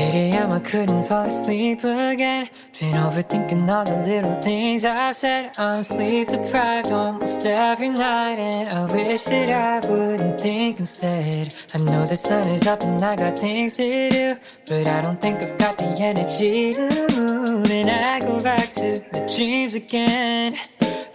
8 a.m. I couldn't fall asleep again. Been overthinking all the little things I've said. I'm sleep deprived almost every night, and I wish that I wouldn't think instead. I know the sun is up and I got things to do, but I don't think I've got the energy to move. And I go back to my dreams again,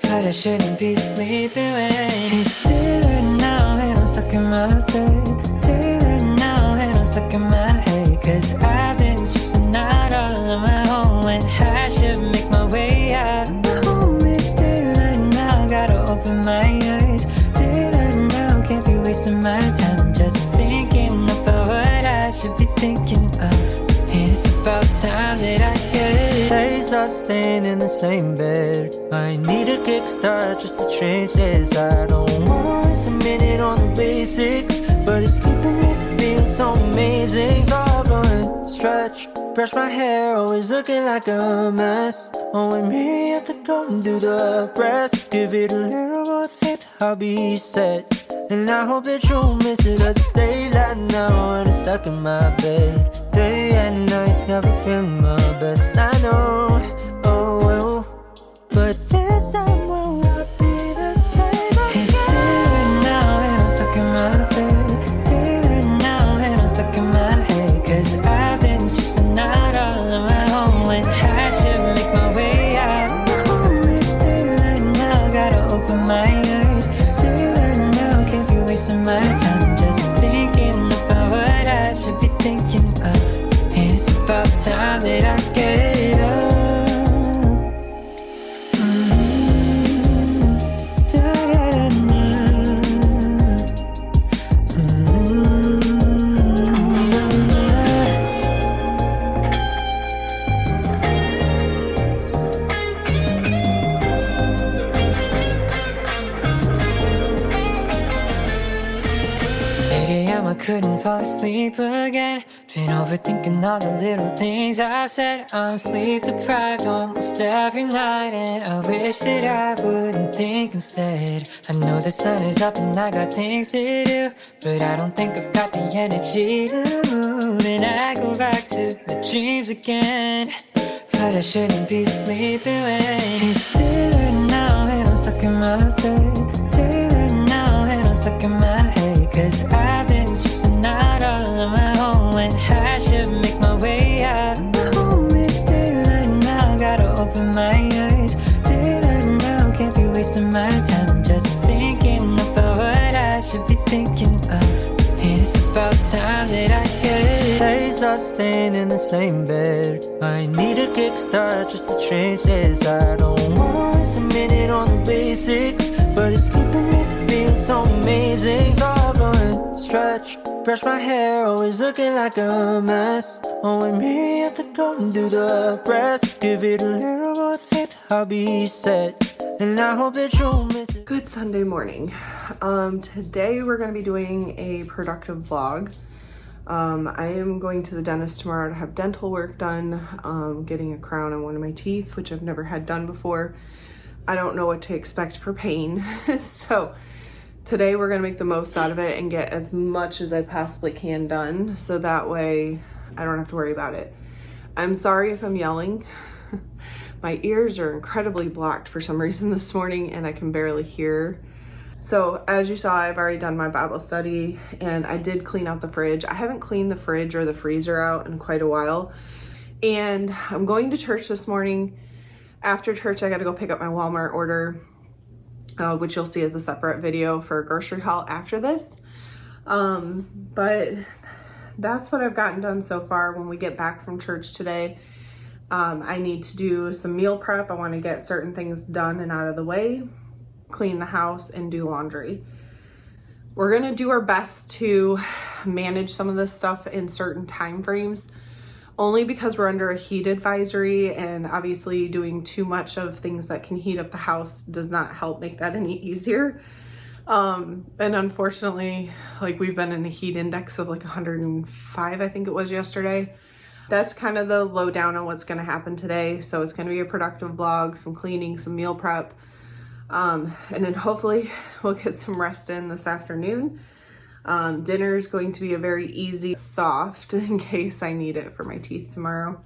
but I shouldn't be sleeping when it's daylight now and I'm stuck in my bed. Daylight now and I'm stuck in my head, 'cause I've been stressing out all on my own when I should make my way out. Home is daylight now, gotta open my eyes. Daylight now, can't be wasting my time just thinking about what I should be thinking of. And it's about time that I get days up staying in the same bed. I need a kickstart just to change this. I don't wanna waste a minute on the basics, but it's keeping me feeling so amazing. So I'll go and stretch, brush my hair, always looking like a mess. Oh, and maybe I could go and do the rest. Give it a little more faith, I'll be set. And I hope that you'll miss it, 'cause it's daylight now and I'm stuck in my bed. Day and night, never feeling my best, I know, oh well, but this time will not be the same. It's daylight now and I'm stuck in my bed. Daylight now and I'm stuck in my head, 'cause I've been stressing out all on my own when I should make my way out. Home is daylight now, gotta open my eyes. Daylight now, can't be wasting my time just thinking about what I should be thinking of. And it's about time that I get up. I couldn't fall asleep again. Been overthinking all the little things I've said. I'm sleep deprived almost every night, and I wish that I wouldn't think instead. I know the sun is up and I got things to do, but I don't think I've got the energy to move. And I go back to my dreams again, but I shouldn't be sleeping when it's daylight now and I'm stuck in my bed. Daylight now and I'm stuck in my head, 'cause I've been stressing out all on my own when I should make my way out. Home is daylight now, gotta open my eyes. Daylight now, can't be wasting my time just thinking about what I should be thinking of. And it's about time that I get days up staying in the same bed. I need a kickstart just to change this. I don't wanna waste a minute on the basics, but it's keeping me feeling so amazing. So I'll go and stretch, brush my hair, always looking like a mess. Oh, and maybe I could go and do the rest. Give it a little more faith, I'll be set. And I hope that you'll miss it. Good Sunday morning. Today we're going to be doing a productive vlog. I am going to the dentist tomorrow to have dental work done, getting a crown on one of my teeth, which I've never had done before. I don't know what to expect for pain. So today we're going to make the most out of it and get as much as I possibly can done, so that way I don't have to worry about it. I'm sorry if I'm yelling. My ears are incredibly blocked for some reason this morning and I can barely hear. So as you saw, I've already done my Bible study and I did clean out the fridge. I haven't cleaned the fridge or the freezer out in quite a while. And I'm going to church this morning. After church, I got to go pick up my Walmart order, which you'll see as a separate video for a grocery haul after this. But that's what I've gotten done so far. When we get back from church today, I need to do some meal prep. I want to get certain things done and out of the way, clean the house, and do laundry. We're going to do our best to manage some of this stuff in certain time frames, only because we're under a heat advisory, and obviously doing too much of things that can heat up the house does not help make that any easier. And unfortunately, like, we've been in a heat index of like 105, I think it was yesterday. That's kind of the lowdown on what's going to happen today. So it's going to be a productive vlog, some cleaning, some meal prep, and then hopefully we'll get some rest in this afternoon. Dinner is going to be a very easy soft in case I need it for my teeth tomorrow.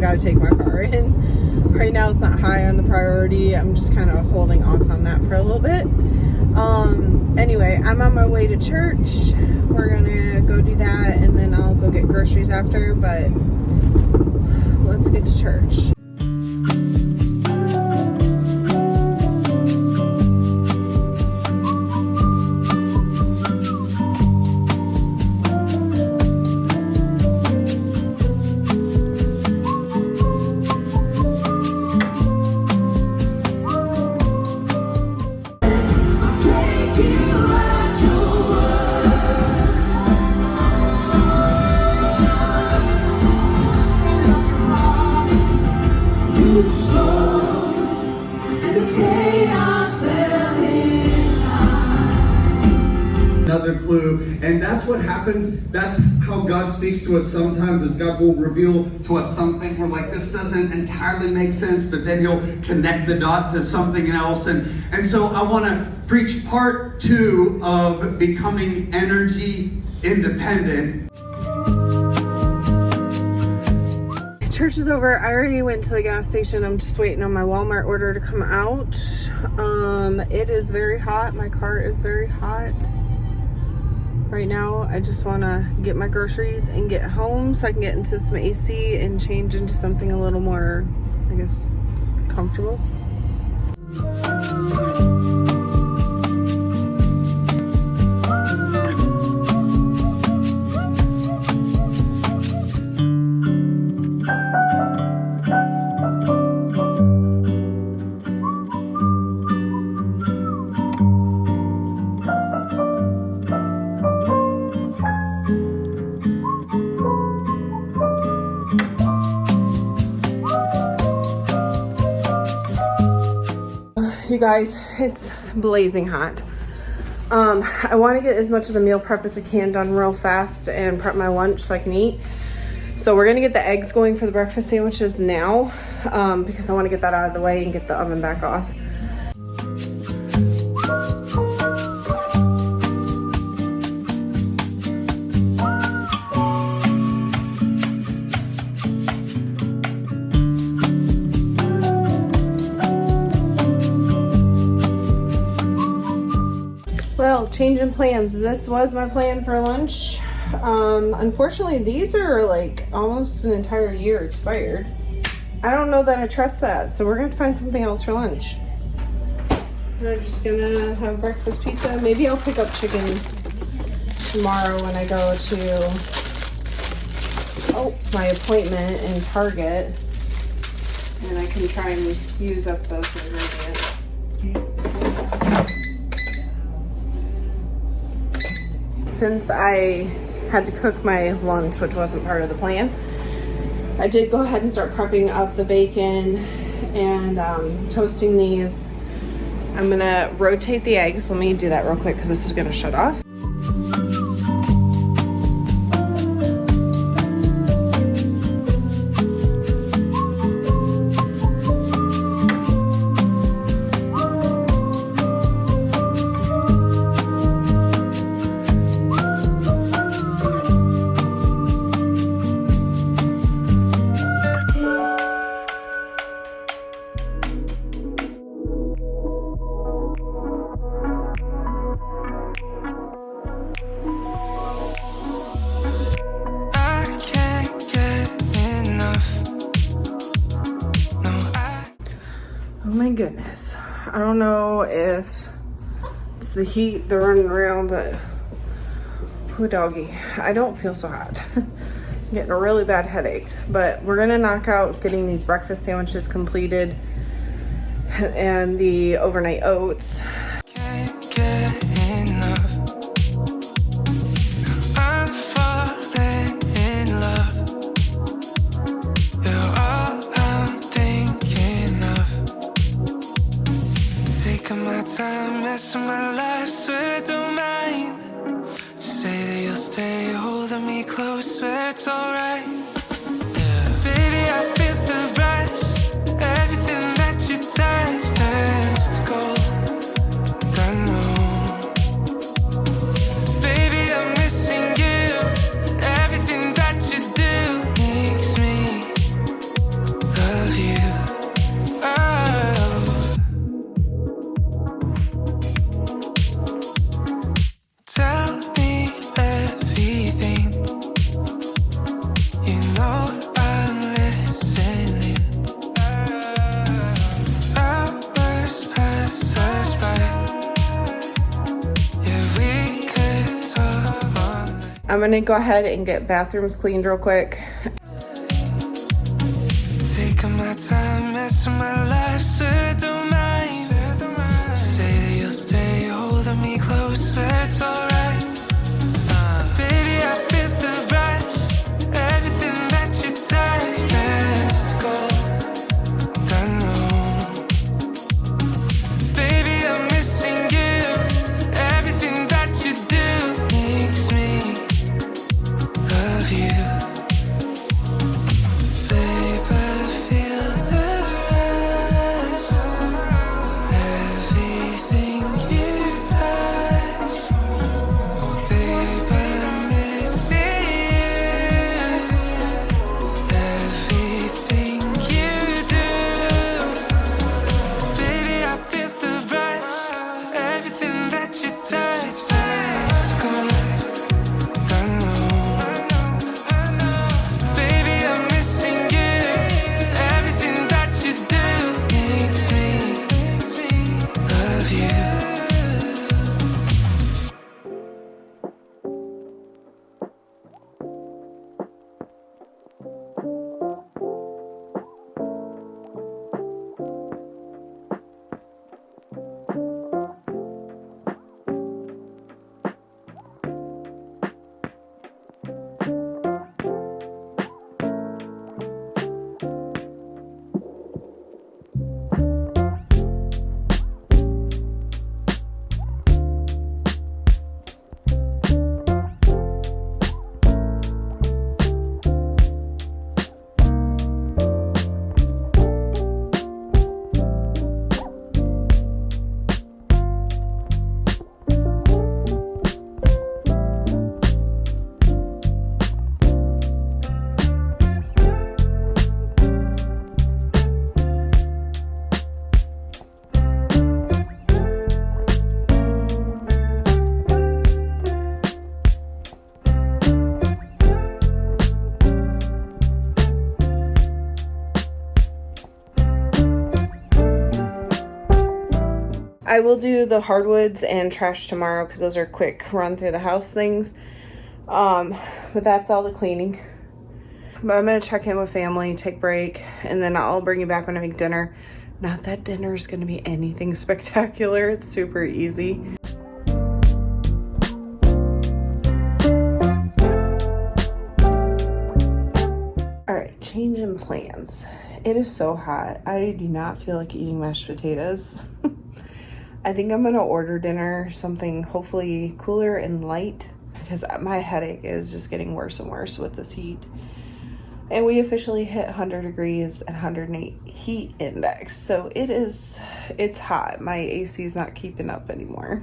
To take my car in. Right now it's not high on the priority. I'm just kind of holding off on that for a little bit. Anyway, I'm on my way to church. We're gonna go do that and then I'll go get groceries after, but let's get to church. Another clue, and that's what happens. That's how God speaks to us sometimes, is God will reveal to us something we're like, this doesn't entirely make sense, but then he'll connect the dot to something else. And so I want to preach part 2 of becoming energy independent. Church is over. I already went to the gas station. I'm just waiting on my Walmart order to come out. It is very hot. My car is very hot right now. I just want to get my groceries and get home so I can get into some AC and change into something a little more, I guess, comfortable. You guys, it's blazing hot. I want to get as much of the meal prep as I can done real fast and prep my lunch so I can eat. So we're gonna get the eggs going for the breakfast sandwiches now, because I want to get that out of the way and get the oven back off. Well, change in plans. This was my plan for lunch. Unfortunately, these are like almost an entire year expired. I don't know that I trust that, so we're gonna have to find something else for lunch. We're just gonna have breakfast pizza. Maybe I'll pick up chicken tomorrow when I go to my appointment in Target, and I can try and use up those ingredients. Since I had to cook my lunch, which wasn't part of the plan, I did go ahead and start prepping up the bacon and toasting these. I'm gonna rotate the eggs. Let me do that real quick because this is gonna shut off. Oh my goodness. I don't know if it's the heat, the running around, but poor doggy. I don't feel so hot. I'm getting a really bad headache, but we're gonna knock out getting these breakfast sandwiches completed. and the overnight oats. Can't get enough. I'm falling in love. You're all I'm thinking of. Taking my time, messing my life, swear I don't mind. Say that you'll stay holding me close, swear it's alright. Yeah. Baby, I feel the rush. Everything that you touch turns to gold. I know. Baby, I'm missing you. Everything that you do makes me love you. Oh. Tell me everything. You know I'm listening. Hours pass us by. Yeah, we could talk all night. I'm gonna go ahead and get bathrooms cleaned real quick. Taking my time, messing my life, swear I don't mind. Say that you'll stay holding me close, swear it's alright. Baby, I feel the rush. Everything that you touch turns to gold. I know. Baby, I'm missing you. Everything that you do makes me love you. Babe, I feel the rush. Everything you touch. Babe, I'm missing you. Everything you do. Baby, I feel the rush. Everything that you touch turns to gold. I know. Baby, I'm missing you. Everything that you do makes me love you. I will do the hardwoods and trash tomorrow because those are quick run through the house things. But that's all the cleaning. But I'm gonna check in with family, take a break, and then I'll bring you back when I make dinner. Not that dinner is gonna be anything spectacular. It's super easy. All right, change in plans. It is so hot. I do not feel like eating mashed potatoes. I think I'm gonna order dinner, something hopefully cooler and light, because my headache is just getting worse and worse with this heat. And we officially hit 100 degrees and 108 heat index. So it's hot. My AC is not keeping up anymore.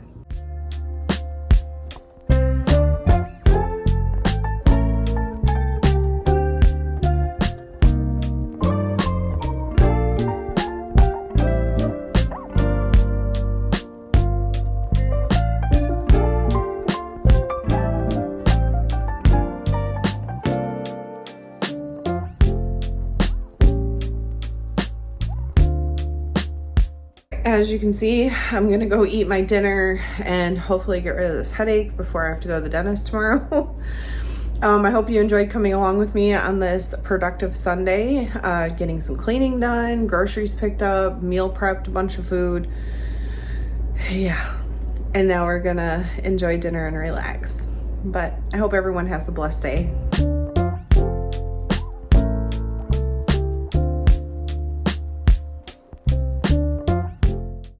As you can see, I'm gonna go eat my dinner and hopefully get rid of this headache before I have to go to the dentist tomorrow. I hope you enjoyed coming along with me on this productive Sunday, getting some cleaning done, groceries picked up, meal prepped, a bunch of food. Yeah. And now we're gonna enjoy dinner and relax. But I hope everyone has a blessed day.